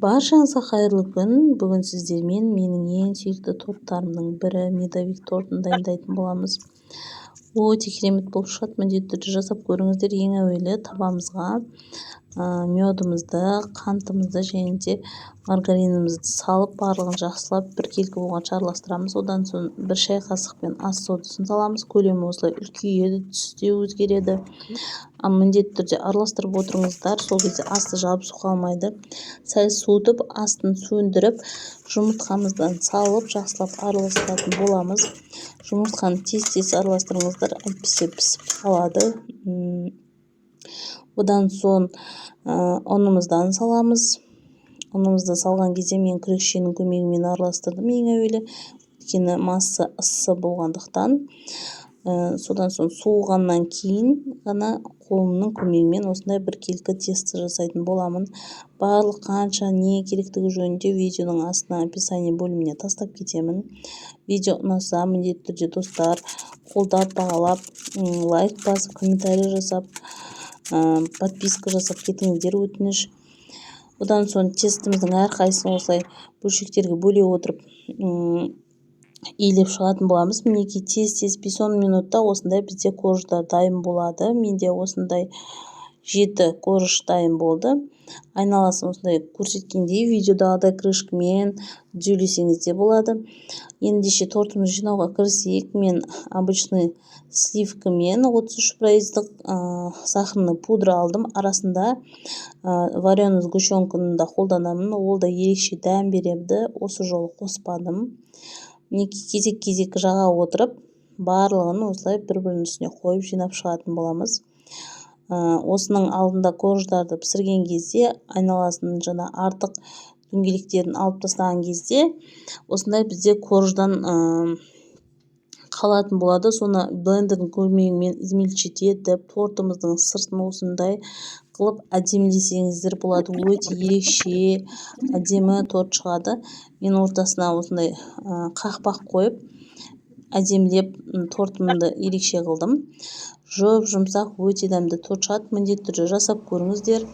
Баршаңызға қайырлы күн. Бүгін сіздермен менің ең сүйікті торттарымның бірі медовик тортын дайындайтын боламыз. Өте керемет болып шығады. Міндетті түрде жасап көріңіздер. Ең әуелі табамызға медымызды, қантымызды және де маргаринімізді салып, барлығын жақсылап біркелкі болғанша араластырамыз. Одан соң бір шай қасықпен ас содасын саламыз. Көлемі осылай үлкейеді, түсі де өзгереді. Міндетті түрде араластырып отырыңыздар. Сол кезде асты жабысу қалмайды. Сәл суытып, астын сөндіріп, жұмыртқамыздан салып, жақсылап араластыратын боламыз. Жұмыртқаны тез-тез араластырыңыздар, әйтпесе пісіп қалады. Одан соң ұнымыздан саламыз. Ұнымызды салған кезде мен күрекшенің көмегімен араластырдым ең әуелі. Өйткені масса ыссы болғандықтан. Содан соң суығаннан кейін ғана қолымның көмегімен осындай біркелкі тесті жасайтын боламын. Барлық қанша не керектігі жөнінде видеоның астына описание бөліміне тастап кетемін. Видео ұнаса, міндетті түрде достар қолдап, бағалап, лайк басып, комментарий жасап, подписка жасап кетіңіздер, өтініш. Одан соң тестіміздің әрқайсысын осылай бөлшектерге бөле отырып илеп шығатын боламыз. Мінекей тез-тез 5-10 минутта осындай бізде корждар дайын болады. Менде осындай 7 корж дайын болды. Айналасын осындай көрсеткендей видеодағыдай крышкамен түзелесеңіз де болады. Ендеше тортымызды жинауға кірісейік. Мен обычный сливкамен 33% сахарный пудра алдым. Арасында вареный сгущенканы да қолданамын. Ол да ерекше дәм береді. Осы жолы қоспадым. Кезек-кезек жаға отырып, барлығын осылай бір-бірінің үстіне қойып жинап шығатын боламыз. Осының алдында корждарды пісірген кезде, айналасын жаңа артық дөңгелектерін алып тастаған кезде, осындай бізде корждан қалатын болады. Соны блендердің көмегімен измельчить етіп, тортымыздың сыртын осындай қылып әдемілесеңіздер болады. Өте ерекше әдемі торт шығады. Мен ортасына осындай қақпақ қойып, әдемілеп тортымды ерекше қылдым. Жұмсақ, өте дәмді торт шығады. Міндетті түрде жасап көріңіздер.